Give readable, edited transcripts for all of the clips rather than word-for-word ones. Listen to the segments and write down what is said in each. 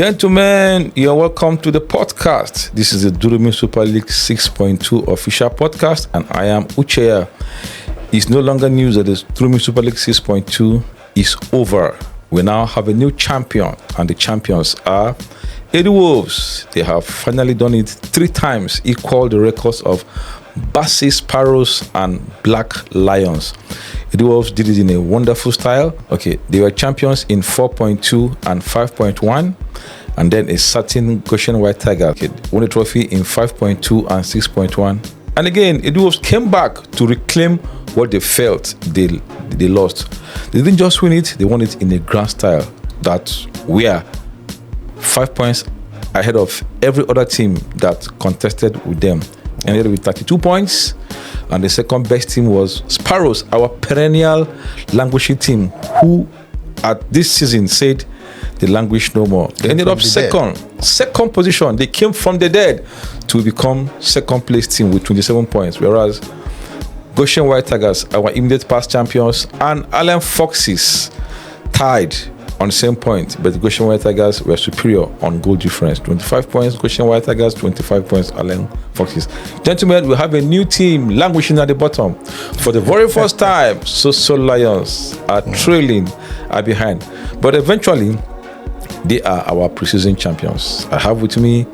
Gentlemen, you're welcome to the podcast. This is the Durumi Super League 6.2 official podcast, and I am Ucheya. It's no longer news that the Durumi Super League 6.2 is over. We now have a new champion, and the champions are Edu Wolves. They have finally done it 3 times, equal the records of Bassey Sparrows and Black Lions. Edu Wolves did it in a wonderful style. Okay, they were champions in 4.2 and 5.1, and then a certain Goshen White Tiger won the trophy in 5.2 and 6.1. And again, Edu Wolves came back to reclaim what they felt they lost. They didn't just win it; they won it in a grand style. That we are 5 points ahead of every other team that contested with them. Ended with 32 points, and the second best team was Sparrows, our perennial languishing team, who at this season said they languish no more. They ended up second position. They came from the dead to become second place team with 27 points, whereas Goshen White Tigers, our immediate past champions, and Allen Foxes tied on the same point, but the Goshen White Tigers were superior on goal difference. 25 points, Goshen White Tigers, 25 points, Allen Foxes. Gentlemen, we have a new team languishing at the bottom. For the very first time, So Lions are trailing, are behind. But eventually, they are our preseason champions. I have with me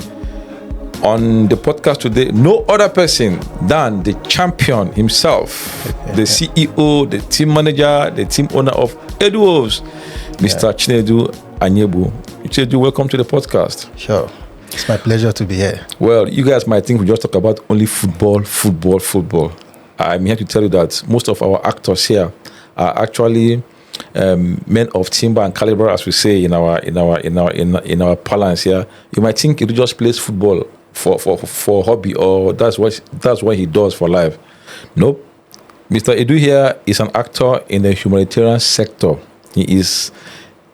on the podcast today no other person than the champion himself, the CEO, the team manager, the team owner of Edu Wolves, Mr. Chinedu Anyaegbu. Chinedu, welcome to the podcast. Sure. It's my pleasure to be here. Well, you guys might think we just talk about only football. I'm here to tell you that most of our actors here are actually men of timber and caliber, as we say in our parlance here. You might think he just plays football for hobby, or that's what he does for life. Nope. Mr. Edu here is an actor in the humanitarian sector. He is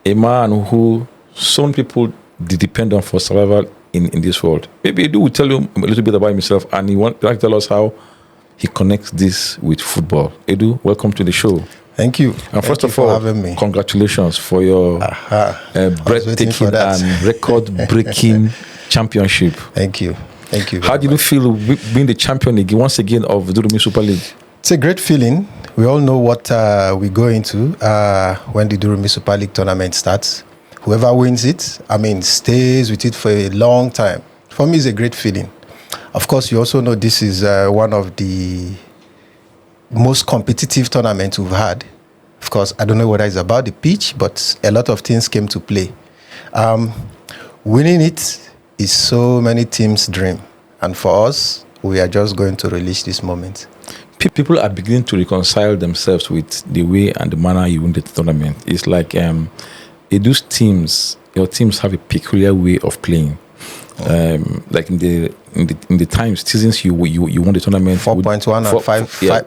a man who some people depend on for survival in this world. Maybe Edu will tell you a little bit about himself, and he wants to tell us how he connects this with football. Edu, welcome to the show. Thank you. And first of all, congratulations for your breathtaking and record-breaking championship. Thank you. How did you feel being the champion again, once again, of the Durumi Super League? It's a great feeling. We all know what we go into when the Durumi Super League tournament starts. Whoever wins it, stays with it for a long time. For me, it's a great feeling. Of course, you also know this is one of the most competitive tournaments we've had. Of course, I don't know whether it's about the pitch, but a lot of things came to play. Winning it is so many teams' dream. And for us, we are just going to release this moment. People are beginning to reconcile themselves with the way and the manner you win the tournament. It's like Edu's teams, your teams have a peculiar way of playing. Like in the seasons you won the tournament 4.1 and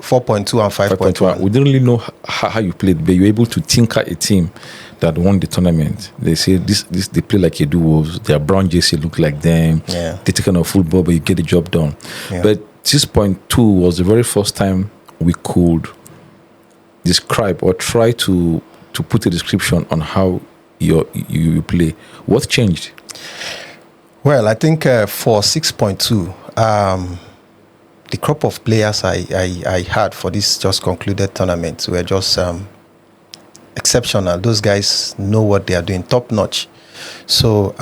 4.2 and 5.1. We didn't really know how you played, but you were able to tinker a team that won the tournament. They say this they play like Edu Wolves. Their brown jersey look like them. Yeah. They take on football, but you get the job done. Yeah. But 6.2 was the very first time we could describe or try to put a description on how you play. What changed? Well, I think for 6.2, the crop of players I had for this just concluded tournament were just exceptional. Those guys know what they are doing, top notch. So,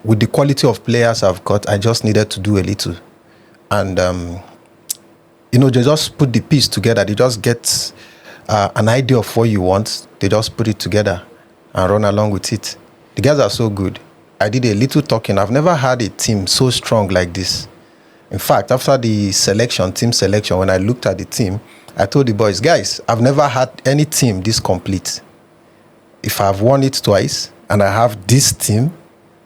with the quality of players I've got, I just needed to do a little. And, they just put the piece together. They just get an idea of what you want. They just put it together and run along with it. The guys are so good. I did a little talking. I've never had a team so strong like this. In fact, after the team selection, when I looked at the team, I told the boys, guys, I've never had any team this complete. If I've won it twice and I have this team.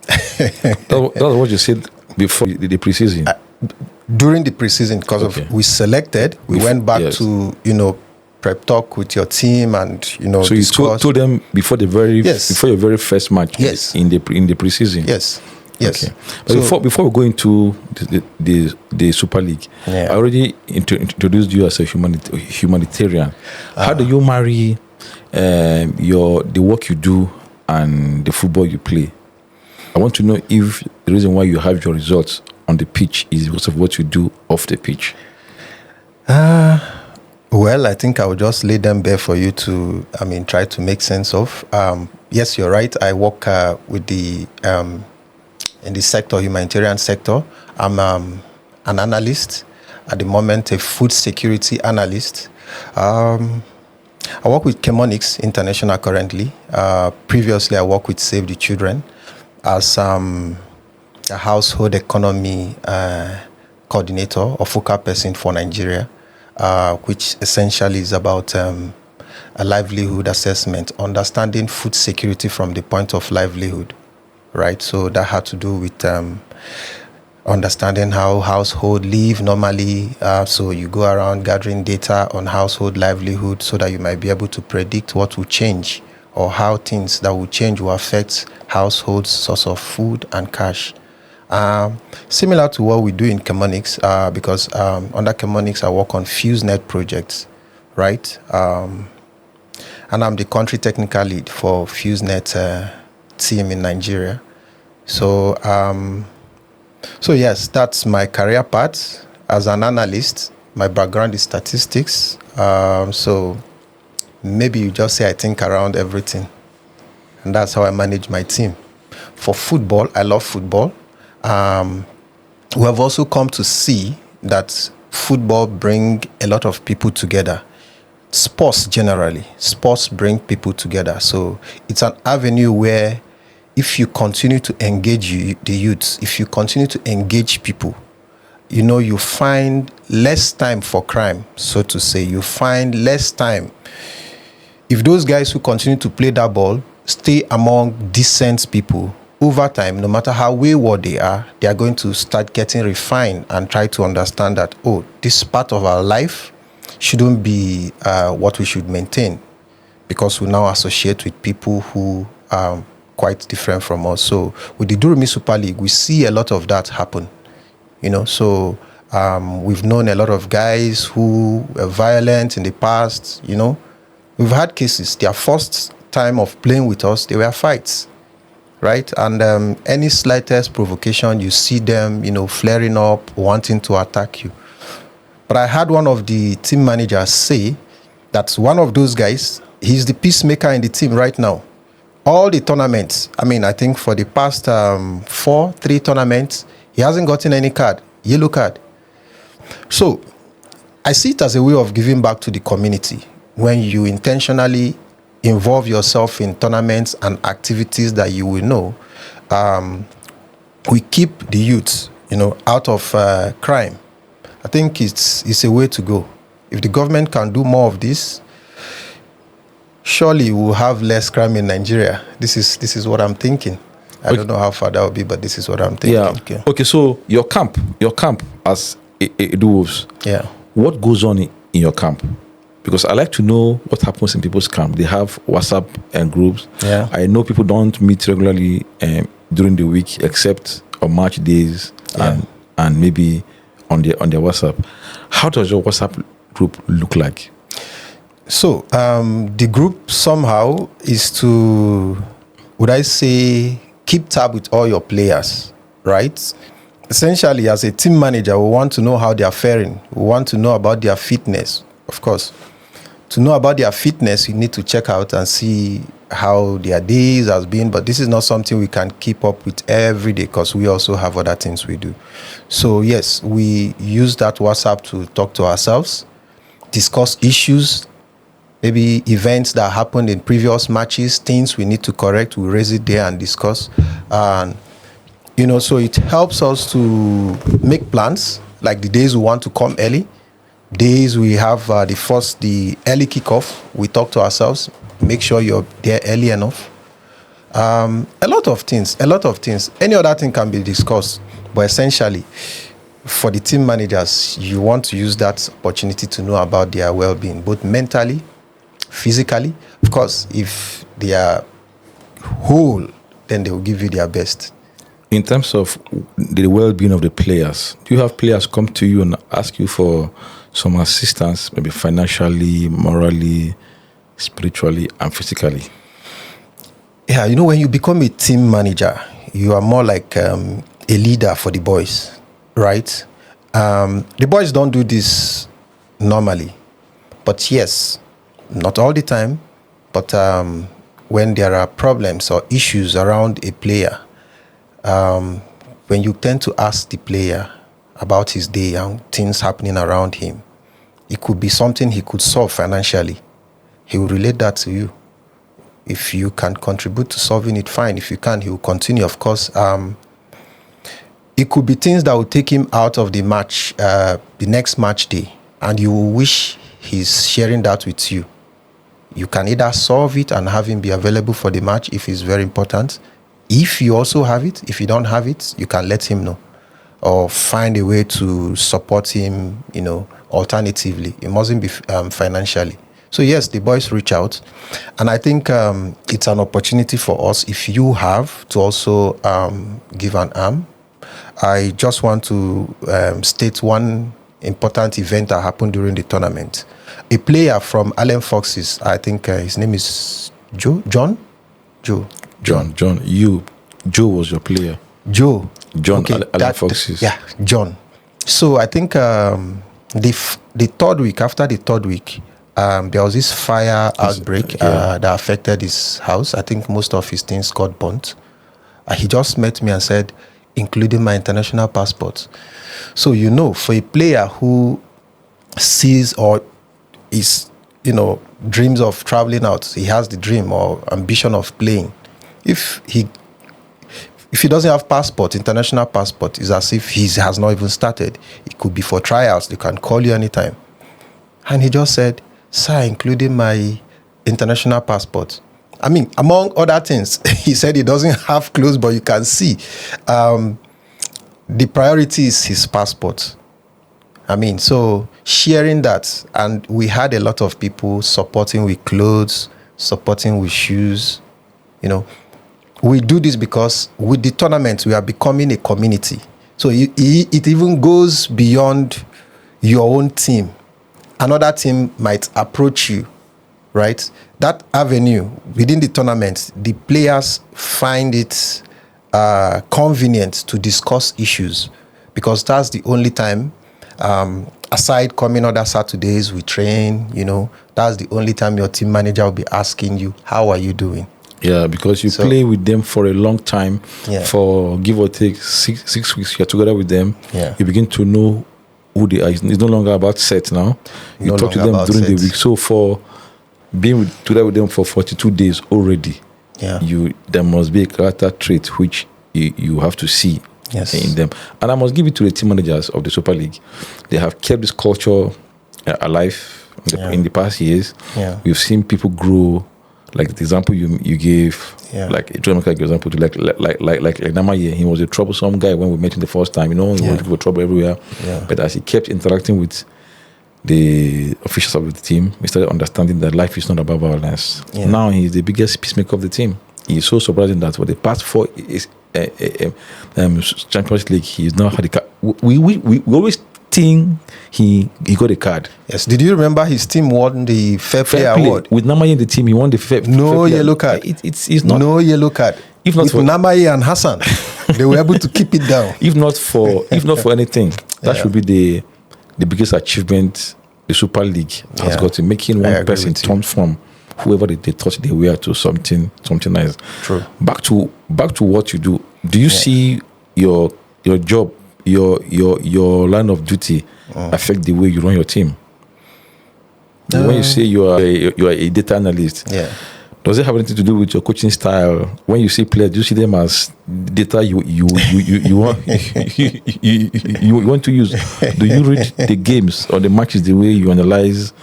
That was what you said before the preseason. During the preseason, because we selected, we went back to, prep talk with your team and, So you told them before before your very first match in the preseason? Yes. Okay. But before we go into the Super League, I already introduced you as a humanitarian. How do you marry the work you do and the football you play? I want to know if the reason why you have your results on the pitch is because of what you do off the pitch. Well, I think I will just lay them bare for you to, try to make sense of. Yes, you're right. I work with the in the sector, humanitarian sector. I'm an analyst at the moment, a food security analyst. I work with Chemonics International currently. Previously, I worked with Save the Children as a household economy coordinator or focal person for Nigeria, which essentially is about a livelihood assessment, understanding food security from the point of livelihood, right? So that had to do with understanding how household live normally. So you go around gathering data on household livelihood so that you might be able to predict what will change or how things that will change will affect households' source of food and cash. Similar to what we do in Chemonics, because under Chemonics I work on FuseNet projects, right? And I'm the country technical lead for FuseNet team in Nigeria. So yes, that's my career path as an analyst. My background is statistics. So maybe you just say I think around everything. And that's how I manage my team. For football, I love football. We have also come to see that football bring a lot of people together. Sports generally, sports bring people together. So it's an avenue where if you continue to engage the youths, if you continue to engage people, you find less time for crime, so to say. You find less time. If those guys who continue to play that ball stay among decent people, over time, no matter how wayward they are going to start getting refined and try to understand that, this part of our life shouldn't be what we should maintain, because we now associate with people who are quite different from us. So with the Durumi Super League, we see a lot of that happen. So we've known a lot of guys who were violent in the past. We've had cases. Their first time of playing with us, they were fights. Right? And any slightest provocation, you see them, flaring up, wanting to attack you. But I had one of the team managers say that one of those guys, he's the peacemaker in the team right now. All the tournaments, I think for the past 3 tournaments, he hasn't gotten any card, yellow card. So I see it as a way of giving back to the community when you intentionally involve yourself in tournaments and activities that you will know. We keep the youth, out of crime. I think it's a way to go. If the government can do more of this, surely we'll have less crime in Nigeria. This is what I'm thinking. I don't know how far that will be, but this is what I'm thinking. Yeah. Okay, so your camp as Edu Wolves. Yeah. What goes on in your camp? Because I like to know what happens in people's camp. They have WhatsApp and groups. Yeah. I know people don't meet regularly during the week, except on match days and maybe on their WhatsApp. How does your WhatsApp group look like? So the group somehow is to, would I say, keep tab with all your players, right? Essentially, as a team manager, we want to know how they are faring. We want to know about their fitness, of course. To know about their fitness, you need to check out and see how their days has been. But this is not something we can keep up with every day because we also have other things we do. So yes, we use that WhatsApp to talk to ourselves, discuss issues, maybe events that happened in previous matches, things we need to correct. We raise it there and discuss. And, so it helps us to make plans, like the days we want to come early. Days we have the early kickoff, we talk to ourselves, make sure you're there early enough. A lot of things. Any other thing can be discussed, but essentially, for the team managers, you want to use that opportunity to know about their well-being, both mentally, physically. Of course, if they are whole, then they will give you their best. In terms of the well-being of the players, do you have players come to you and ask you for some assistance, maybe financially, morally, spiritually, and physically? Yeah, when you become a team manager, you are more like a leader for the boys, right? The boys don't do this normally, but yes, not all the time, but when there are problems or issues around a player, when you tend to ask the player about his day and things happening around him, it could be something he could solve financially. He will relate that to you. If you can contribute to solving it, fine. If you can't, he will continue. Of course, it could be things that will take him out of the match, the next match day, and you will wish he's sharing that with you. You can either solve it and have him be available for the match if it's very important. If you also have it, if you don't have it, you can let him know or find a way to support him, alternatively. It mustn't be financially. So yes, the boys reach out, and I think it's an opportunity for us, if you have, to also give an arm. I just want to state one important event that happened during the tournament. A player from Allen Foxes, I think his name is John. Joe was your player. John, okay, Allen Foxes. Yeah, John. So I think the third week, after the third week, there was this fire outbreak that affected his house. I think most of his things got burnt. He just met me and said, including my international passport. So, for a player who sees or is, dreams of traveling out, he has the dream or ambition of playing. If he doesn't have passport, international passport, it's as if he has not even started. It could be for tryouts. They can call you anytime. And he just said, sir, including my international passport. I mean, among other things, he said he doesn't have clothes, but you can see the priority is his passport. I mean, so sharing that, and we had a lot of people supporting with clothes, supporting with shoes. We do this because with the tournament, we are becoming a community. So it even goes beyond your own team. Another team might approach you, right? That avenue within the tournament, the players find it convenient to discuss issues, because that's the only time, aside coming other Saturdays, we train, that's the only time your team manager will be asking you, how are you doing? Yeah, because you play with them for a long time, for give or take 6 weeks, you're together with them. Yeah. You begin to know who they are. It's no longer about set now. You talk to them during the week. So for being together with them for 42 days already, there must be a character trait which you have to see in them. And I must give it to the team managers of the Super League. They have kept this culture alive in the past years. Yeah. We've seen people grow. Like the example you gave, like a dramatic example, to like Namaye, he was a troublesome guy when we met him the first time. He was looking for trouble everywhere. Yeah. But as he kept interacting with the officials of the team, we started understanding that life is not about violence. Yeah. Now he's the biggest peacemaker of the team. He's so surprising that for the past 4 Champions League, he's now had a card. We always think he got a card. Yes. Did you remember his team won the Fair Play Award? With Namaye in the team, he won the Fair Play. Yellow card. It's not. No yellow card. If not for Namaye and Hassan, they were able to keep it down. If not for anything, that should be the biggest achievement the Super League has got, in making one person turn from whoever they thought they were to something nice. True. Back to what you do. Do you see your job, your line of duty affect the way you run your team? When you say you are a data analyst, does it have anything to do with your coaching style? When you see players, do you see them as data you want you want to use? Do you read the games or the matches the way you analyze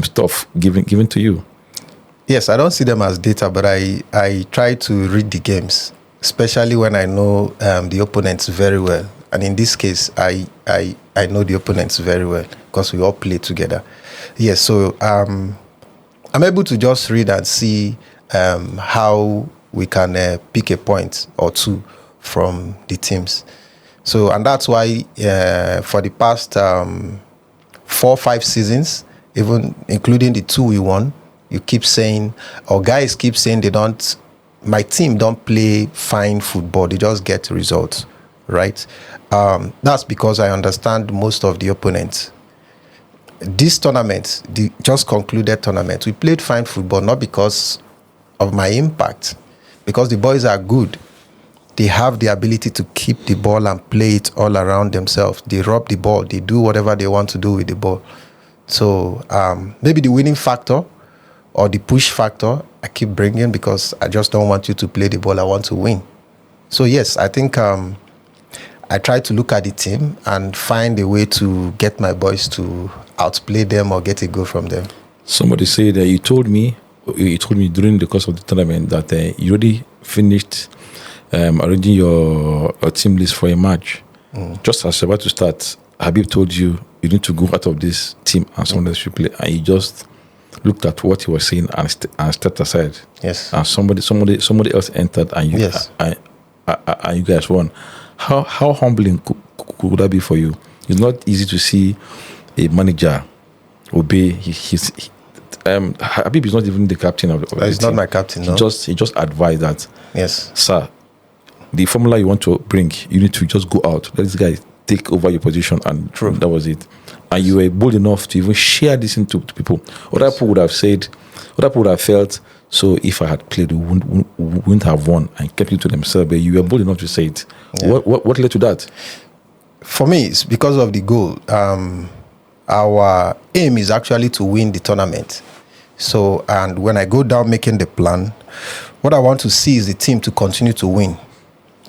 stuff given to you? Yes, I don't see them as data, but I try to read the games, especially when I know the opponents very well. And in this case, I know the opponents very well because we all play together. Yes, so I'm able to just read and see how we can pick a point or two from the teams. So, and that's why for the past 4 or 5 seasons, even including the 2 we won, you keep saying, or guys keep saying they don't my team don't play fine football. They just get results, right? That's because I understand most of the opponents. This tournament, the just concluded tournament, we played fine football, not because of my impact, because the boys are good. They have the ability to keep the ball and play it all around themselves. They rub the ball. They do whatever they want to do with the ball. So maybe the winning factor or the push factor I keep bringing, because I just don't want you to play the ball. I want to win. So yes, I think I try to look at the team and find a way to get my boys to outplay them or get a goal from them. Somebody said that you told me during the course of the tournament that you already finished arranging your team list for a match. Just as you're about to start, Habib told you need to go out of this team and someone else should play, and you just looked at what he was saying and stepped aside. Yes. And somebody else entered, and you and you guys won. How humbling could that be for you? It's not easy to see a manager obey Habib is not even the captain of the team. He's not my captain. He just advised that, yes, sir, the formula you want to bring, you need to just go out. Let this guy take over your position, and that was it. And you were bold enough to even share this into people. Other people would have said, other people would have felt, so if I had played, we wouldn't have won, and kept it to themselves. But you were bold enough to say it. Yeah. What led to that? For me, it's because of the goal. Our aim is actually to win the tournament. So, and when I go down making the plan, what I want to see is the team to continue to win,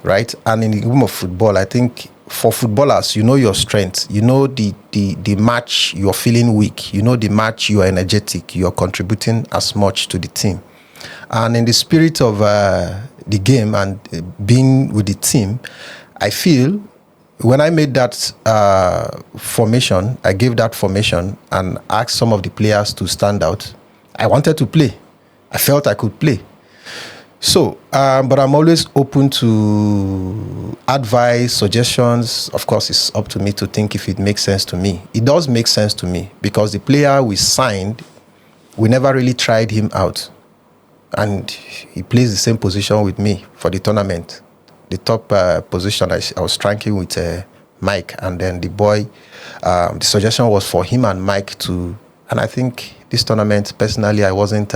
right? And in the game of football, I think for footballers, you know your strength. You know the match you're feeling weak. You know the match you are energetic. You are contributing as much to the team. And in the spirit of the game and being with the team, I feel when I made that formation, I gave that formation and asked some of the players to stand out. I wanted to play. I felt I could play. So, but I'm always open to advice, suggestions. Of course, it's up to me to think if it makes sense to me. It does make sense to me because the player we signed, we never really tried him out. And he plays the same position with me for the tournament. The top position, I was ranking with Mike, and then the boy, the suggestion was for him and Mike to, and I think this tournament, personally, I wasn't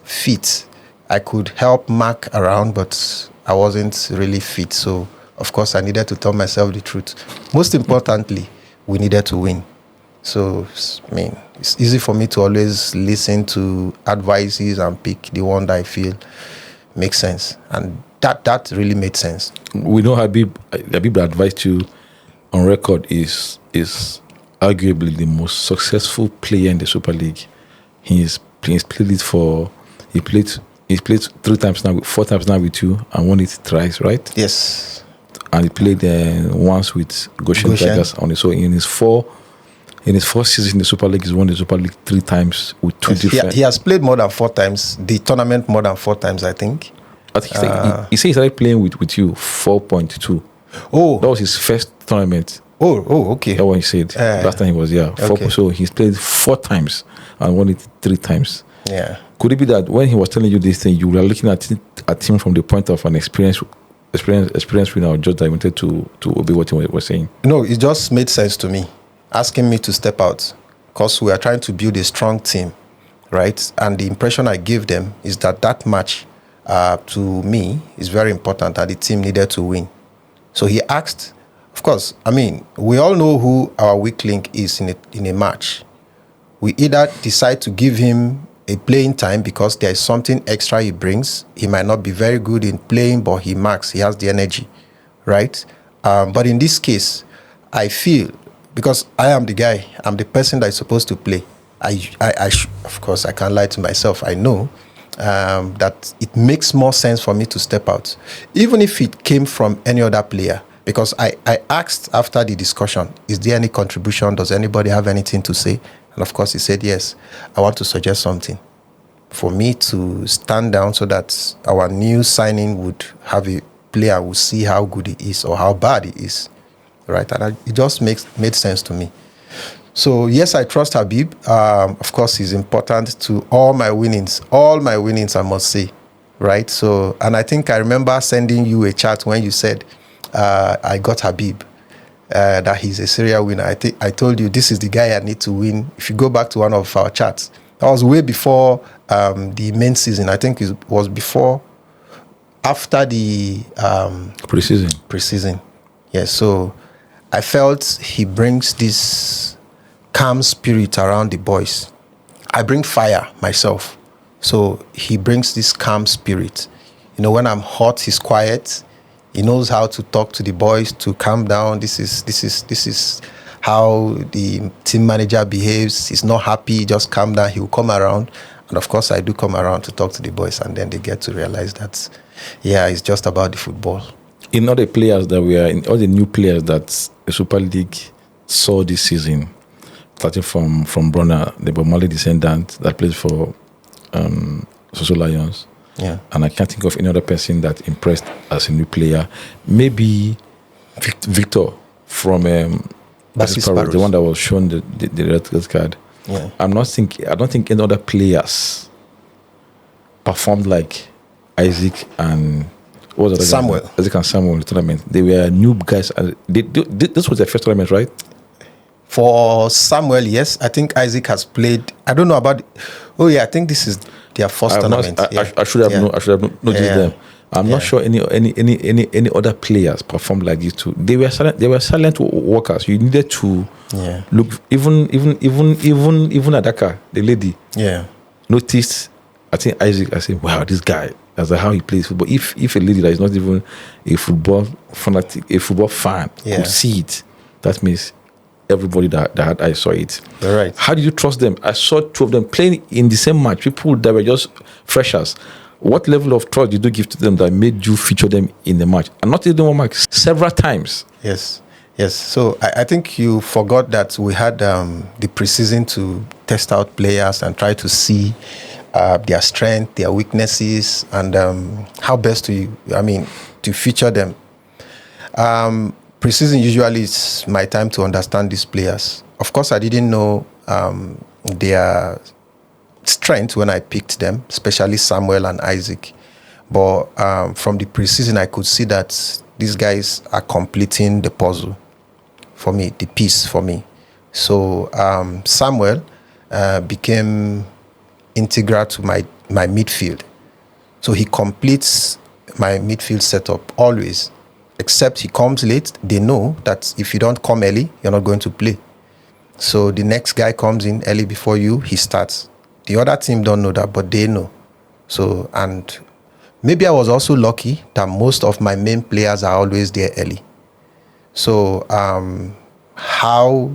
fit. I could help Mark around, but I wasn't really fit. So, of course, I needed to tell myself the truth. Most importantly, we needed to win. So, I mean, it's easy for me to always listen to advices and pick the one that I feel makes sense. And that really made sense. We know Habib advised you on record is arguably the most successful player in the Super League. He's played 4 times now with you and won it thrice, right? Yes. And he played once with Goshen Tigers on it. So in his four seasons in the Super League, he's won the Super League 3 times with two different. He has played more than 4 times. The tournament more than 4 times, I think. I think he said he started playing with you 4.2. Oh, that was his first tournament. Oh, okay. That's what he said. Last time he was here. Okay. So he's played 4 times and won it 3 times. Yeah. Could it be that when he was telling you this thing, you were looking at him from the point of an experienced winner, or just that you wanted to obey what he was saying? No, it just made sense to me, asking me to step out, because we are trying to build a strong team, right? And the impression I gave them is that match, to me, is very important, and the team needed to win. So he asked, of course, I mean, we all know who our weak link is in a match. We either decide to give him a playing time because there is something extra he brings. He might not be very good in playing, but he marks. He has the energy, right? But in this case, I feel, because I am the guy, I'm the person that is supposed to play. Of course, I can't lie to myself. I know that it makes more sense for me to step out, even if it came from any other player. Because I asked after the discussion, is there any contribution? Does anybody have anything to say? And of course, he said, yes, I want to suggest something for me to stand down so that our new signing would have a player who see how good he is or how bad he is, right? And it just made sense to me. So, yes, I trust Habib. Of course, he's important to all my winnings, I must say. right? So, and I think I remember sending you a chat when you said, I got Habib, that he's a serial winner. I told you this is the guy I need to win. If you go back to one of our chats, that was way before the main season. I think it was after the preseason. Yes, so I felt he brings this calm spirit around the boys. I bring fire myself, so he brings this calm spirit. When I'm hot, he's quiet. He knows how to talk to the boys to calm down. This is how the team manager behaves. He's not happy, just calm down. He'll come around, and of course, I do come around to talk to the boys, and then they get to realize that, it's just about the football. In all the players that in all the new players that the Super League saw this season, starting from Brunner, the Bob Marley descendant that plays for Soso Lions. Yeah. And I can't think of any other person that impressed as a new player. Maybe Victor from Sparrows, the one that was shown the red card. Yeah. I don't think any other players performed like Isaac and Samuel. Isaac and Samuel in the tournament. They were new guys. This was their first tournament, right? For Samuel, yes. I think Isaac has played. I don't know about. I think this is their first tournament. I should have noticed them. I'm not sure any other players performed like this too. They were silent workers. You needed to look. Even Adaka, the lady, noticed. I think Isaac. I said, wow, this guy. That's how he plays football. If a lady that is not even a football fanatic, a football fan, could see it, that means everybody that had eyes saw it. You're right. How did you trust them? I saw two of them playing in the same match. People that were just freshers. What level of trust did you give to them that made you feature them in the match? And not even one match, several times. Yes. So I think you forgot that we had the preseason to test out players and try to see their strength, their weaknesses, and how best to feature them. Preseason usually is my time to understand these players. Of course, I didn't know their strength when I picked them, especially Samuel and Isaac. But from the preseason, I could see that these guys are completing the puzzle for me, the piece for me. So Samuel became integral to my midfield. So he completes my midfield setup always. Except he comes late, they know that if you don't come early, you're not going to play. So the next guy comes in early before you, he starts. The other team don't know that, but they know. So, and maybe I was also lucky that most of my main players are always there early. So how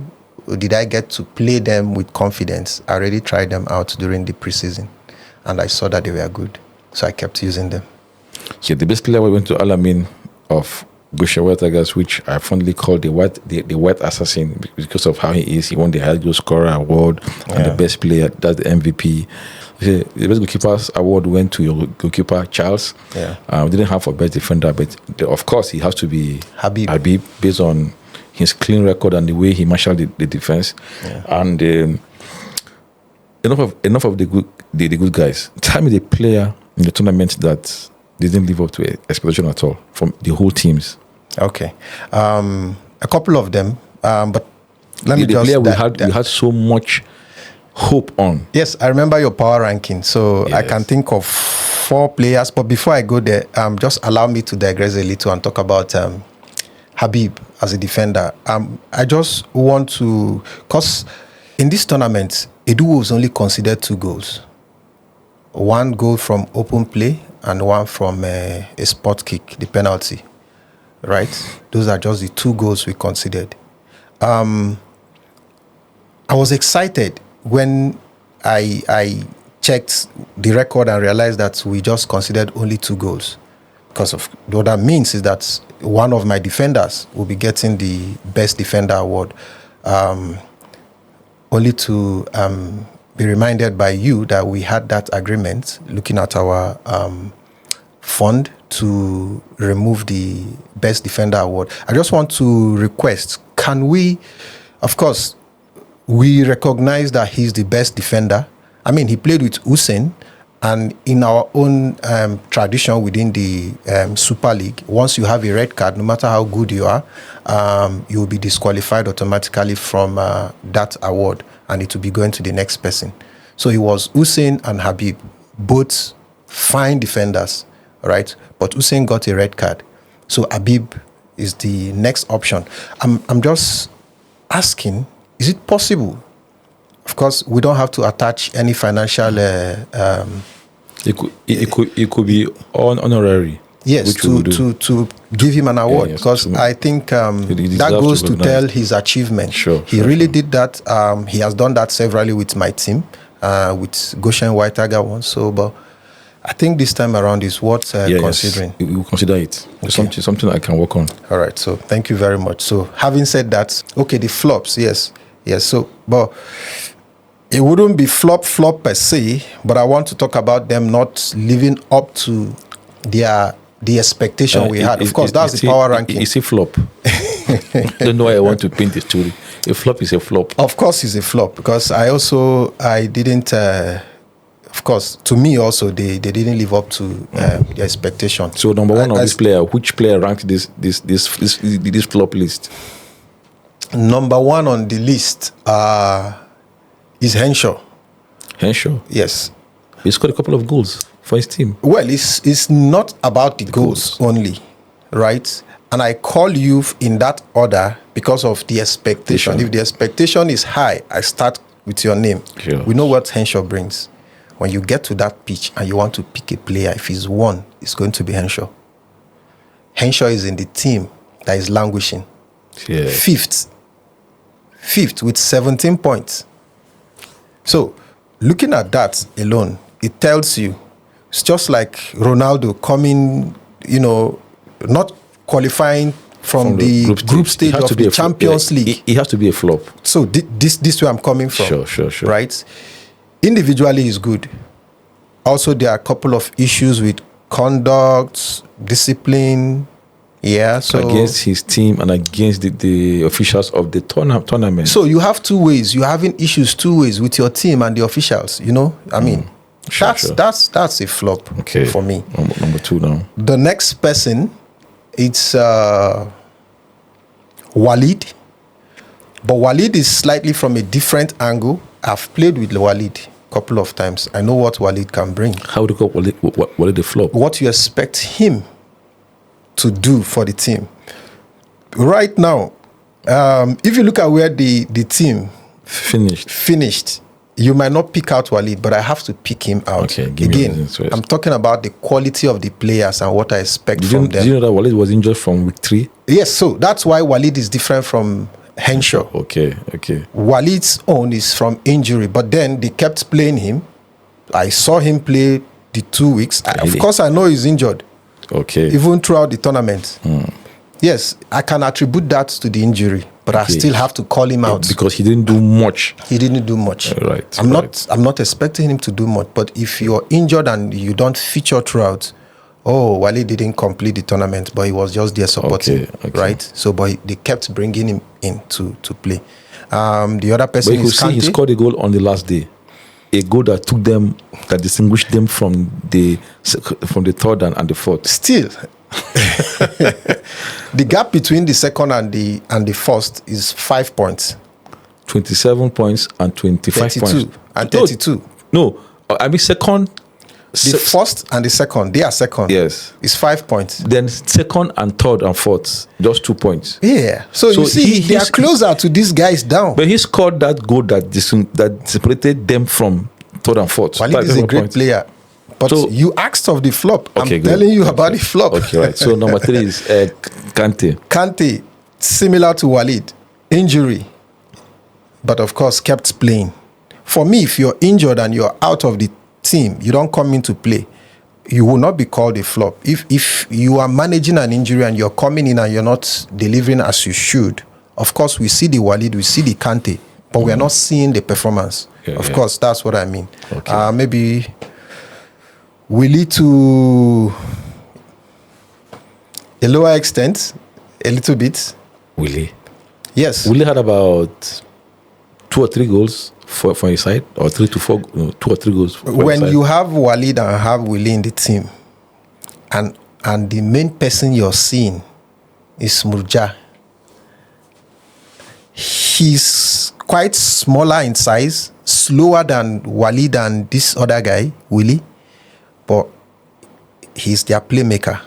did I get to play them with confidence? I already tried them out during the preseason, and I saw that they were good. So I kept using them. So the best player went to Alamin of Ucheya Tigers, which I fondly call the white assassin because of how he is. He won the highest goal scorer award and the best player. That's the MVP. The best goalkeepers award went to your goalkeeper Charles. We didn't have for best defender, but of course he has to be Habib based on his clean record and the way he marshaled the defense. And enough of the good guys. Tell me the player in the tournament that didn't live up to expectation at all from the whole teams. Okay, a couple of them, but let me just. The player we had so much hope on. Yes, I remember your power ranking, so I can think of 4 players. But before I go there, just allow me to digress a little and talk about Habib as a defender. I just want to, because in this tournament, Edu Wolves only considered 2 goals. 1 goal from open play and 1 from a spot kick, the penalty, right? Those are just the 2 goals we considered. I was excited when I checked the record and realized that we just considered only 2 goals. Because of what that means is that one of my defenders will be getting the best defender award. Only to be reminded by you that we had that agreement looking at our fund to remove the best defender award. I just want to request, can we, of course, we recognize that he's the best defender. I mean, he played with Hussein And in our own tradition within the Super League, once you have a red card, no matter how good you are, you will be disqualified automatically from that award, and it will be going to the next person. So it was Hussein and Habib, both fine defenders, right? But Hussein got a red card. So Habib is the next option. I'm just asking, is it possible? Of course, we don't have to attach any financial. It could be honorary. Yes, to give him an award, because I think that goes to tell his achievement. He really did that. He has done that severally with my team, with Goshen White Tiger once. So, but I think this time around is worth considering. We will consider it. Okay. Something I can work on. All right. So thank you very much. So having said that, okay, the flops, yes. So, but it wouldn't be flop per se, but I want to talk about them not living up to the expectation we had. Of course, that's the power ranking. It's a flop. I don't know why I want to paint the story. A flop is a flop. Of course, it's a flop, because I didn't. Of course, to me also, they didn't live up to the expectation. So number one on this player, which player ranked this flop list? Number one on the list is Henshaw. Henshaw? Yes. He scored a couple of goals for his team. Well, it's not about the goals only, right? And I call you in that order because of the expectation. If the expectation is high, I start with your name. Sure. We know what Henshaw brings. When you get to that pitch and you want to pick a player, if he's one, it's going to be Henshaw. Henshaw is in the team that is languishing. Yeah. Fifth with 17 points. So, looking at that alone, it tells you, it's just like Ronaldo coming, not qualifying from the group stage of the Champions League. It has to be a flop. So, this where I'm coming from. Sure. Right? Individually is good. Also, there are a couple of issues with conduct, discipline. Yeah, so against his team and against the officials of the tournament. So you have two ways. You're having issues two ways with your team and the officials. I mean, that's a flop for me. Number two now. The next person, it's Walid. But Walid is slightly from a different angle. I've played with Walid a couple of times. I know what Walid can bring. How do you call Walid the flop? What you expect him to do for the team. Right now, if you look at where the team finished, you might not pick out Walid, but I have to pick him out. Okay, again, I'm talking about the quality of the players and what I expect from them. Did you know that Walid was injured from week 3? Yes, so that's why Walid is different from Henshaw. Okay. Walid's own is from injury, but then they kept playing him. I saw him play the 2 weeks. Of course, I know he's injured. Okay. Even throughout the tournament. Yes, I can attribute that to the injury, but I still have to call him out because he didn't do much. Right. I'm not expecting him to do much, but if you're injured and you don't feature throughout, Wale didn't complete the tournament, but he was just there supporting, right? So, but they kept bringing him in to play. The other person is Kante. He scored a goal on the last day. A goal that distinguished them from the third and the fourth. Still, the gap between the second and the first is 5 points. 27 points and 25 points. And 32. No, I mean second. The first and the second, they are second. Yes. It's 5 points. Then second and third and fourth, just 2 points. Yeah. So you see, they are closer to these guys down. But he scored that goal that separated them from third and fourth. Walid is a great player. But you asked of the flop. I'm telling you about the flop. Okay, right. So number 3 is Kante. Kante, similar to Walid, injury. But of course, kept playing. For me, if you're injured and you're out of the team, you don't come in to play, you will not be called a flop. If you are managing an injury and you're coming in and you're not delivering as you should, of course we see the Walid, we see the Kante, but we are not seeing the performance. Of course, that's what I mean. Okay. Maybe we lead to a lower extent, a little bit. Willie? Yes. Willie had about 2 or 3 goals for his side, or 3 to 4, 2 or 3 goals. When you have Walid and have Willie in the team, and the main person you're seeing is Murja, he's quite smaller in size, slower than Walid and this other guy, Willie, but he's their playmaker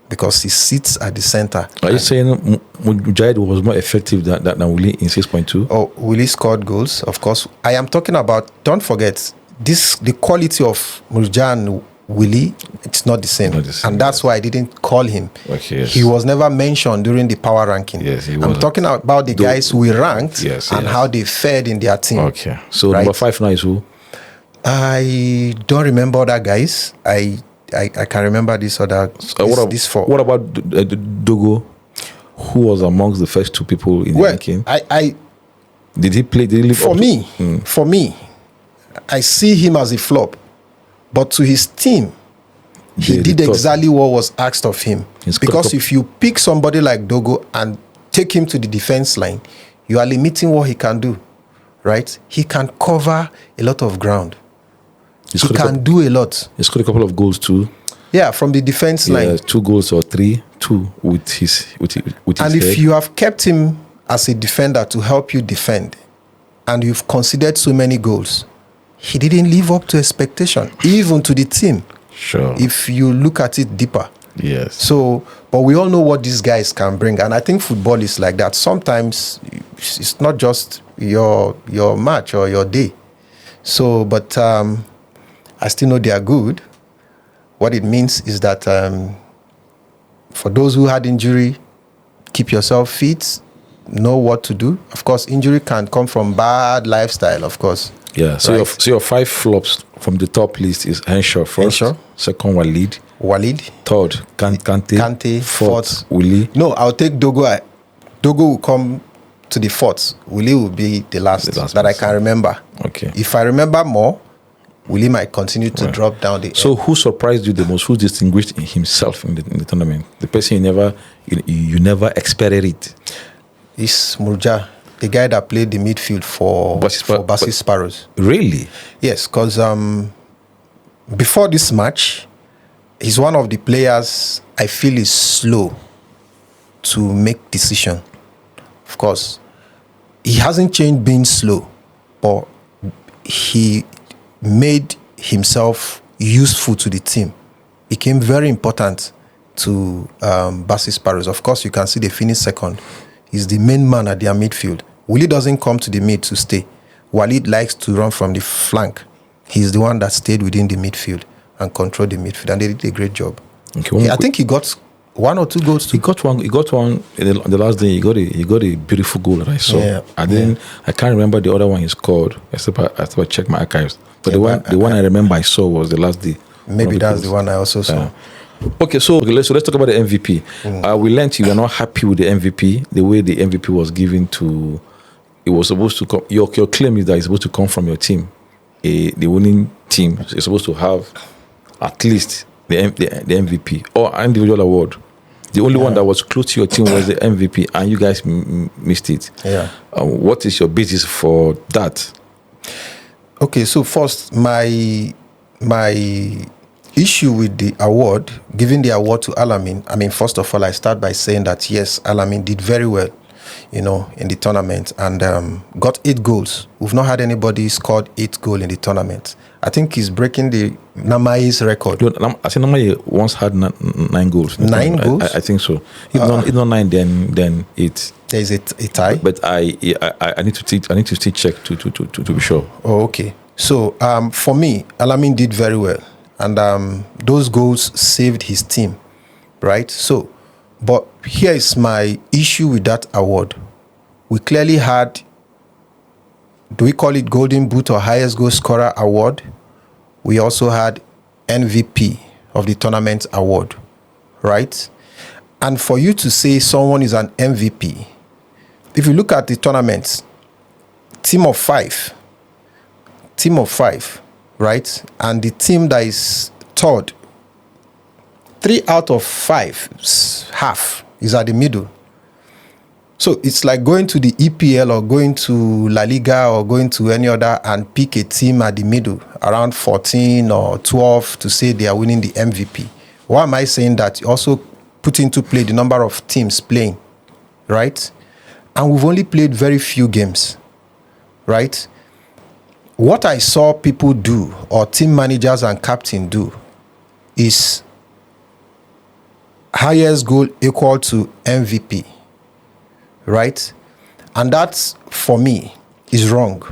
because he sits at the center. Are you saying Mujahid was more effective than Willie in 6.2? Oh, Willie scored goals, of course. I am talking about, don't forget, the quality of Murja and Willie, it's not the same. And that's why I didn't call him. Okay, yes. He was never mentioned during the power ranking. Yes, he I'm wasn't. talking about the guys we ranked and how they fared in their team. Okay. So number 5 now is who? I don't remember other guys. I can remember this other. This 4. What about Dogo, who was amongst the first 2 people in the ranking? Did he play? Did he live for me, I see him as a flop. But to his team, he did exactly what was asked of him. Because if you pick somebody like Dogo and take him to the defense line, you are limiting what he can do, right? He can cover a lot of ground. He can do a lot. He scored a couple of goals too. Yeah, from the defense line. 2 goals or 3, 2 with his and if you have kept him as a defender to help you defend, and you've considered so many goals, he didn't live up to expectation, even to the team. Sure. If you look at it deeper. Yes. So, but we all know what these guys can bring, and I think football is like that. Sometimes it's not just your match or your day. So, but I still know they are good. What it means is that for those who had injury, keep yourself fit, know what to do. Of course, injury can come from bad lifestyle, of course. Yeah, so right. your 5 flops from the top list is Henshaw first, second Walid, third Kante, fourth Willie. No, I'll take Dogo. Dogo will come to the fourth. Willie will be the last that I can remember. Okay. If I remember more, Willie might continue to drop down the. So who surprised you the most? Who distinguished himself in the tournament? The person you never expected it. Is Murja. The guy that played the midfield for Bassi Sparrows. Really? Yes, because before this match, he's one of the players I feel is slow to make decision. Of course, he hasn't changed being slow, but he made himself useful to the team. Became very important to Bassi Sparrows. Of course, you can see they finished second. He's the main man at their midfield. Willie doesn't come to the mid to stay. Walid likes to run from the flank. He's the one that stayed within the midfield and controlled the midfield, and they did a great job. Okay, I think he got 1 or 2 goals too. He got one in the last day. He got a beautiful goal that I saw. Yeah, I can't remember the other one he scored. Except I checked my archives. But the one I remember I saw was the last day. Maybe that's the one I also saw. Okay, so let's talk about the MVP. We learned you were not happy with the MVP, the way the MVP was given to. It was supposed to come. Your claim is that it's supposed to come from your team, the winning team. So it's supposed to have at least the MVP or an individual award. The only one that was close to your team was the MVP, and you guys missed it. Yeah. What is your basis for that? Okay, so first, my issue with the award, giving the award to Alamin. I mean, first of all, I start by saying that yes, Alamin did very well, in the tournament, and got 8 goals. We've not had anybody scored 8 goals in the tournament. I think he's breaking the Namaye's record. I think Namaye once had 9 goals. 9 goals? I think so. If not 9, then 8. There is a tie. But I need to still check to be sure. Oh, okay. So for me, Alamin did very well, and those goals saved his team, right? So. But here is my issue with that award. We clearly had, do we call it Golden Boot or Highest Goal Scorer award? We also had MVP of the tournament award, right? And for you to say someone is an MVP, if you look at the tournament, team of five, right? And the team that is third, 3 out of 5, half is at the middle. So it's like going to the EPL or going to La Liga or going to any other and pick a team at the middle, around 14 or 12, to say they are winning the MVP. Why am I saying that? You also put into play the number of teams playing, right? And we've only played very few games, right? What I saw people do, or team managers and captain do, is highest goal equal to MVP, right? And that, for me, is wrong.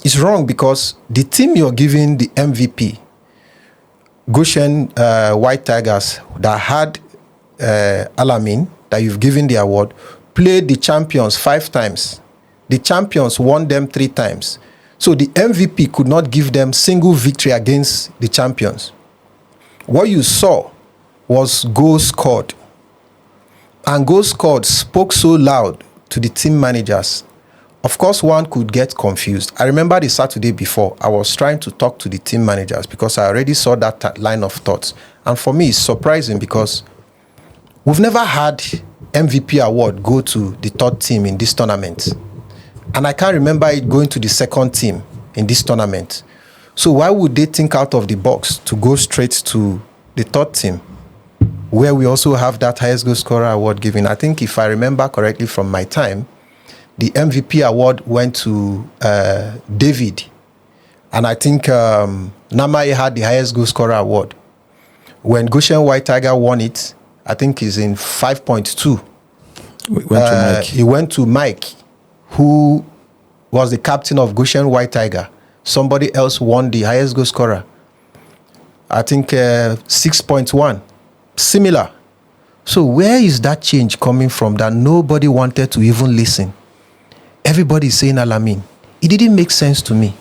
It's wrong because the team you're giving the MVP, Goshen White Tigers, that had Alamin, that you've given the award, played the champions 5 times. The champions won them 3 times. So the MVP could not give them single victory against the champions. What you saw was goals scored. And goals scored spoke so loud to the team managers. Of course, one could get confused. I remember the Saturday before, I was trying to talk to the team managers because I already saw that line of thoughts. And for me, it's surprising because we've never had MVP award go to the 3rd team in this tournament. And I can't remember it going to the 2nd team in this tournament. So why would they think out of the box to go straight to the 3rd team, where we also have that highest goal scorer award given? I think if I remember correctly from my time, the MVP award went to David. And I think Namaye had the highest goal scorer award. When Goshen White Tiger won it, I think he's in 5.2. He went to Mike, who was the captain of Goshen White Tiger. Somebody else won the highest goal scorer. I think 6.1. Similar. So where is that change coming from that nobody wanted to even listen? Everybody is saying Alamin. It didn't make sense to me.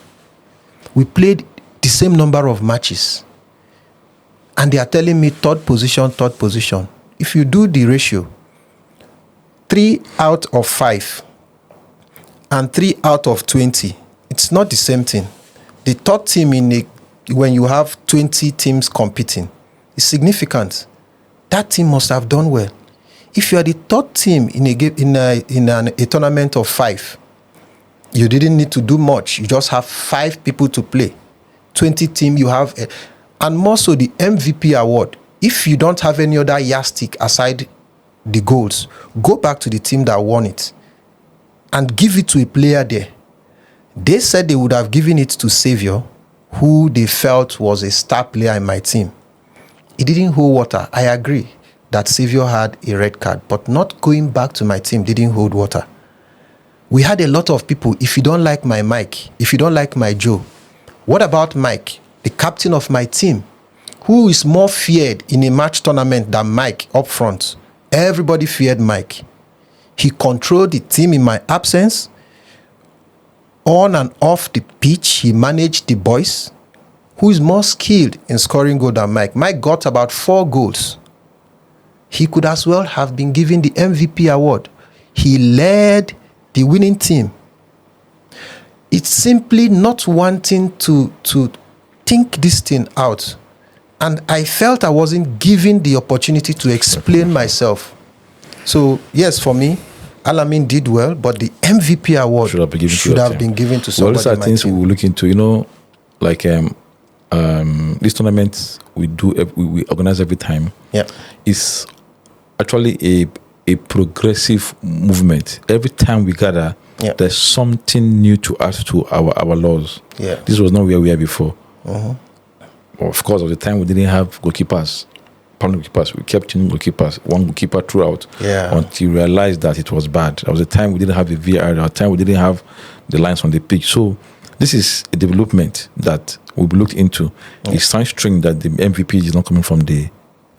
We played the same number of matches. And they are telling me 3rd position. If you do the ratio, 3 out of 5 and 3 out of 20, it's not the same thing. The 3rd team when you have 20 teams competing is significant. That team must have done well. If you are the 3rd team in a tournament of 5, you didn't need to do much. You just have 5 people to play. 20 team you have, and more so the MVP award. If you don't have any other yardstick aside the goals, go back to the team that won it and give it to a player there. They said they would have given it to Xavier, who they felt was a star player in my team. It didn't hold water. I agree that Xavier had a red card, but not going back to my team didn't hold water. We had a lot of people. If you don't like my Mike, if you don't like my Joe, what about Mike, the captain of my team, who is more feared in a match tournament than Mike up front? Everybody feared Mike. He controlled the team in my absence. On and off the pitch, he managed the boys. Who is more skilled in scoring goals than Mike? Mike got about 4 goals. He could as well have been given the MVP award. He led the winning team. It's simply not wanting to think this thing out. And I felt I wasn't given the opportunity to explain myself. So, yes, for me, Alamin did well, but the MVP award should have been given to somebody. Well, these are things we will look into, like this tournament we organize every time. Yeah. It's actually a progressive movement. Every time we gather, there's something new to add to our laws. Yeah. This was not where we were before. Uh-huh. Well, of course, at the time we didn't have goalkeepers, permanent goalkeepers. We kept changing goalkeepers, one goalkeeper throughout, until we realized that it was bad. There was a time we didn't have the VR. There was a time we didn't have the lines on the pitch. So this is a development that will be looked into. Yeah. It sounds strange that the MVP is not coming from the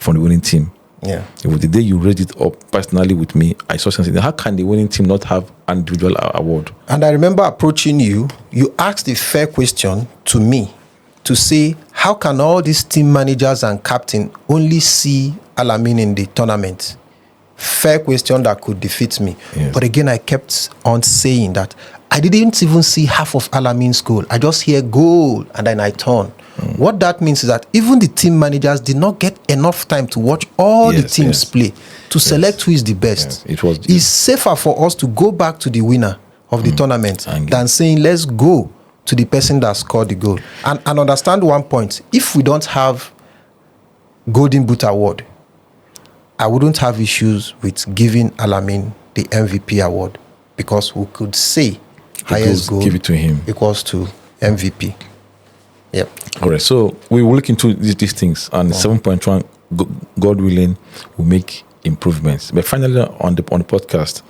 winning team. Yeah. The day you raised it up personally with me, I saw something. How can the winning team not have an individual award? And I remember approaching you. You asked a fair question to me to say, how can all these team managers and captain only see Alamin in the tournament? Fair question that could defeat me. Yes. But again, I kept on saying that I didn't even see half of Alamin's goal. I just hear goal and then I turn. What that means is that even the team managers did not get enough time to watch all the teams play to select who is the best. It's safer for us to go back to the winner of the tournament than saying let's go to the person that scored the goal. And understand one point, if we don't have Golden Boot Award, I wouldn't have issues with giving Alamin the MVP award, because we could say highest goal, give it to him, equals to MVP. Yep. All right. So we will look into these things, and 7.1, God willing, will make improvements. But finally, on the podcast,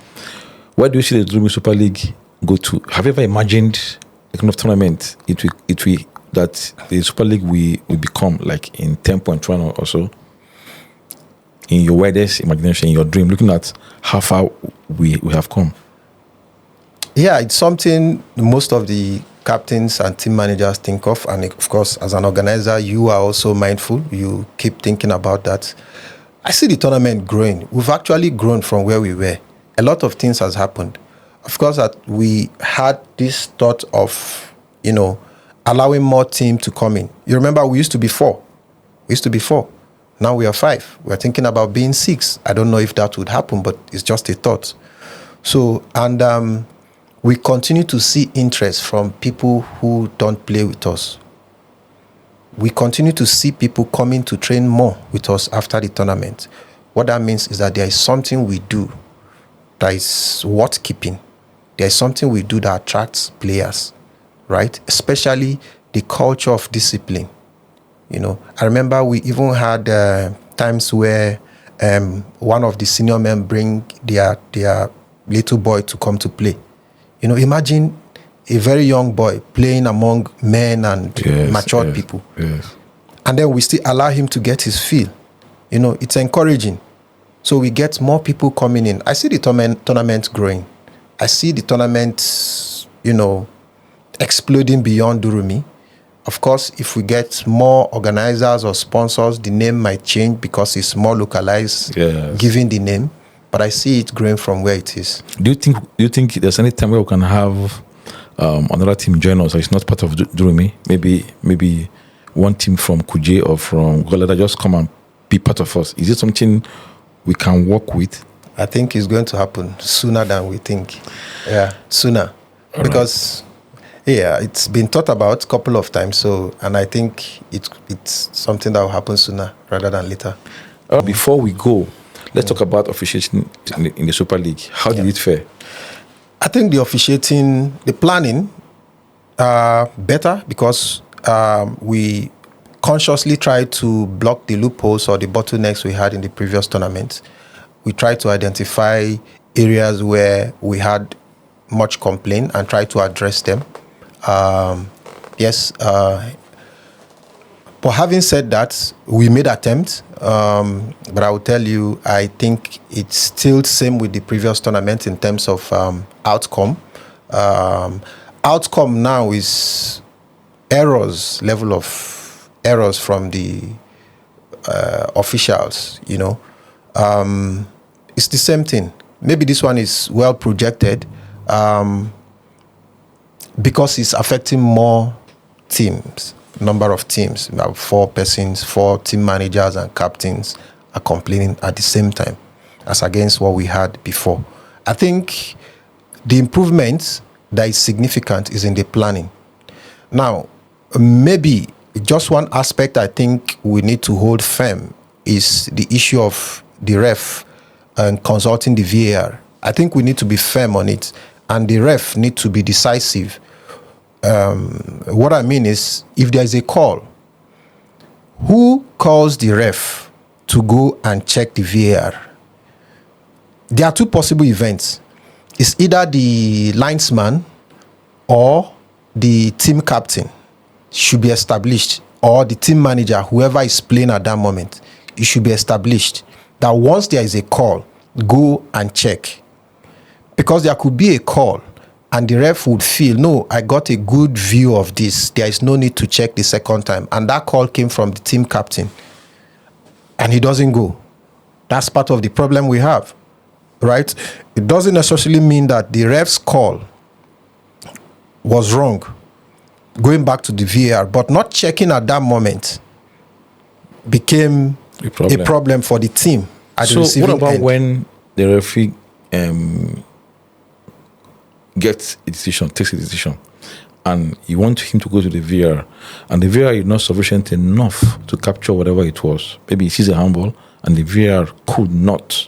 where do you see the Durumi Super League go to? Have you ever imagined the kind of tournament it will that the Super League will become, like in 10.1 or so? In your wildest imagination, in your dream, looking at how far we have come? Yeah, it's something most of the captains and team managers think of. And of course, as an organizer, you are also mindful. You keep thinking about that. I see the tournament growing. We've actually grown from where we were. A lot of things has happened. Of course, that we had this thought of, allowing more teams to come in. You remember we used to be 4. Now we are 5. We're thinking about being 6. I don't know if that would happen, but it's just a thought. So, and we continue to see interest from people who don't play with us. We continue to see people coming to train more with us after the tournament. What that means is that there is something we do that is worth keeping. There is something we do that attracts players, right? Especially the culture of discipline. I remember we even had times where one of the senior men bring their little boy to come to play. Imagine a very young boy playing among men and matured people. Yes. And then we still allow him to get his feel. It's encouraging. So we get more people coming in. I see the tournament growing. I see the tournament, exploding beyond Durumi. Of course, if we get more organizers or sponsors, the name might change because it's more localized, given the name. But I see it growing from where it is. Do you think there's any time where we can have another team join us? It's not part of Durumi. Maybe one team from Kuje or from Golada just come and be part of us. Is it something we can work with? I think it's going to happen sooner than we think. Yeah, sooner. All because it's been thought about a couple of times. And I think it's something that will happen sooner rather than later. Before we go, let's talk about officiating in the Super League. How did it fare? I think the officiating, the planning, better because we consciously tried to block the loopholes or the bottlenecks we had in the previous tournament. We tried to identify areas where we had much complaint and try to address them. But having said that, we made attempts. But I will tell you, I think it's still the same with the previous tournament in terms of outcome. Outcome now is level of errors from the officials, It's the same thing. Maybe this one is well projected because it's affecting more teams. Number of teams, about 4 persons, 4 team managers and captains are complaining at the same time as against what we had before. I think the improvement that is significant is in the planning. Now, maybe just one aspect I think we need to hold firm is the issue of the ref and consulting the VAR. I think we need to be firm on it, and the ref need to be decisive. What I mean is, if there is a call, who calls the ref to go and check the VAR? There are 2 possible events. It's either the linesman or the team captain should be established, or the team manager, whoever is playing at that moment. It should be established that once there is a call, go and check. Because there could be a call and the ref would feel, no, I got a good view of this. There is no need to check the second time. And that call came from the team captain. And he doesn't go. That's part of the problem we have, right? It doesn't necessarily mean that the ref's call was wrong, going back to the VAR, but not checking at that moment became a problem for the team at the receiving end. So what about when the referee takes a decision, and you want him to go to the VAR, and the VAR is not sufficient enough to capture whatever it was? Maybe he sees a handball, and the VAR could not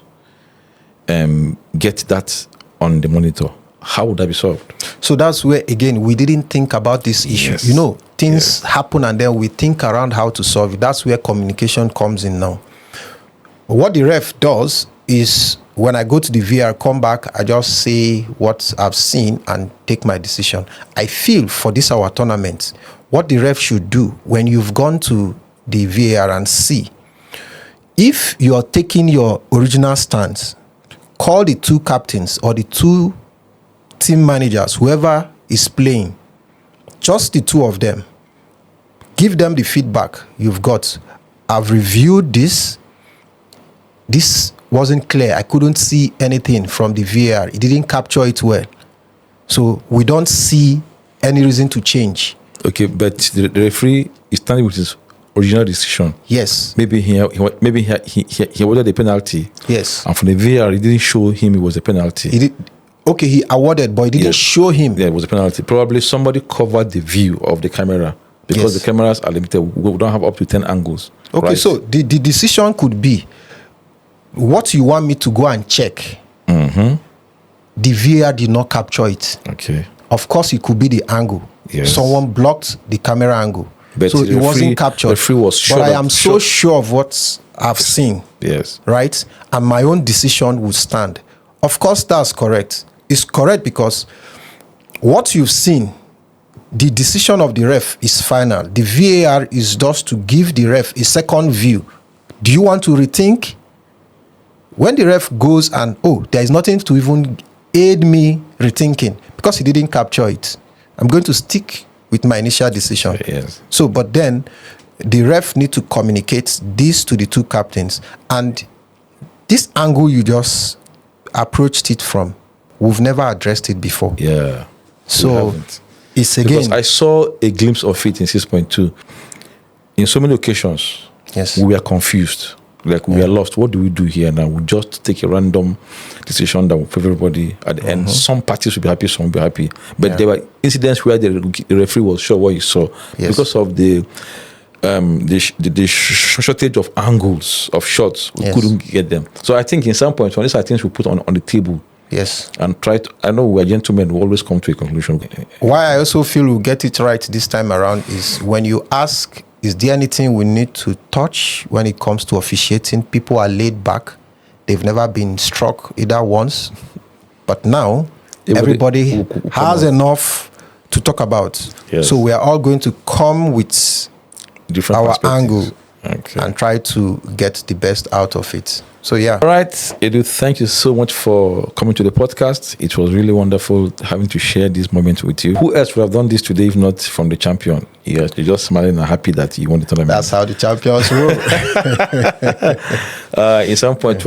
get that on the monitor. How would that be solved? So that's where, again, we didn't think about this issue. Yes. You know, things happen and then we think around how to solve it. That's where communication comes in now. What the ref does is, when I go to the VAR, come back, I just say what I've seen and take my decision. I feel for this our tournament, what the ref should do when you've gone to the VAR and see, if you are taking your original stance, call the two captains or the two team managers, whoever is playing, just the two of them, give them the feedback you've got. I've reviewed this wasn't clear, I couldn't see anything from the VAR, it didn't capture it well, so we don't see any reason to change. Okay, but the referee is standing with his original decision. Yes. Maybe he awarded the penalty. Yes. And from the VAR, it didn't show him it was a penalty. He awarded, but it didn't show him. Yeah, it was a penalty. Probably somebody covered the view of the camera, because the cameras are limited. We don't have up to 10 angles. Okay, right? So the decision could be, what you want me to go and check, the VAR did not capture it. Okay. Of course, it could be the angle. Yes. Someone blocked the camera angle. But so it wasn't captured. But I am so sure of what I've seen. Yes. Right? And my own decision will stand. Of course, that's correct. It's correct because what you've seen, the decision of the ref is final. The VAR is just to give the ref a second view. Do you want to rethink? When the ref goes and, there is nothing to even aid me rethinking because he didn't capture it, I'm going to stick with my initial decision. Yes. So, but then the ref need to communicate this to the two captains. And this angle you just approached it from, we've never addressed it before. Yeah. So it's again. Because I saw a glimpse of it in 6.2. In so many occasions, yes, we were confused. Like, we are lost. What do we do here now? We just take a random decision that will favor everybody at the end. Some parties will be happy, some will be happy. But there were incidents where the referee was sure what he saw. Yes. Because of the shortage of angles, of shots, we couldn't get them. So I think in some points, these are things we put on the table. Yes. And try to, I know we're gentlemen, we always come to a conclusion. Why I also feel we'll get it right this time around is when you ask, is there anything we need to touch when it comes to officiating? People are laid back. They've never been struck either once. But now, everybody has enough to talk about. Yes. So we are all going to come with different our angle and try to get the best out of it. So, yeah. All right, Edu, thank you so much for coming to the podcast. It was really wonderful having to share this moment with you. Who else would have done this today if not from the champion? Yes, you're just smiling and happy that you won the tournament. That's how the champions roll. In some point,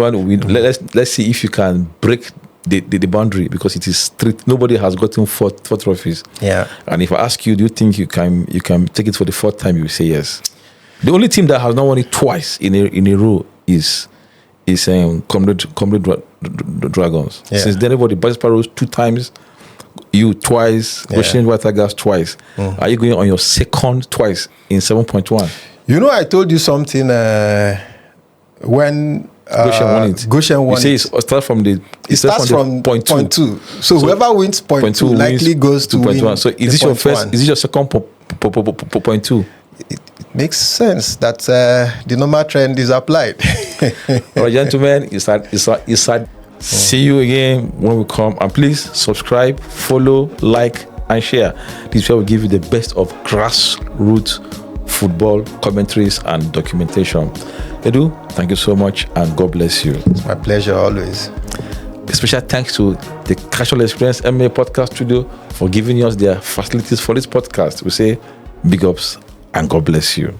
let's see if you can break the boundary, because it is strict. Nobody has gotten four trophies. Yeah. And if I ask you, do you think you can take it for the fourth time? You will say yes. The only team that has not won it twice in a row is Comrade Dragons. Yeah. Since then, everybody, Bas Sparrows 2 times, you twice, Goshen White Tigers twice. Are you going on your second twice in 7.1? You know, I told you something when Goshen won it. Goshen won it. It starts from point 2. So whoever wins point 2 likely goes to win 1. So is this your first? Is this your second point 2? It makes sense that the normal trend is applied. All right, gentlemen, it's sad. See you again when we come. And please subscribe, follow, like, and share. This is where we give you the best of grassroots football commentaries and documentation. Edu, thank you so much, and God bless you. It's my pleasure always. A special thanks to the Casual Experience MMA Podcast Studio for giving us their facilities for this podcast. We say big ups and God bless you.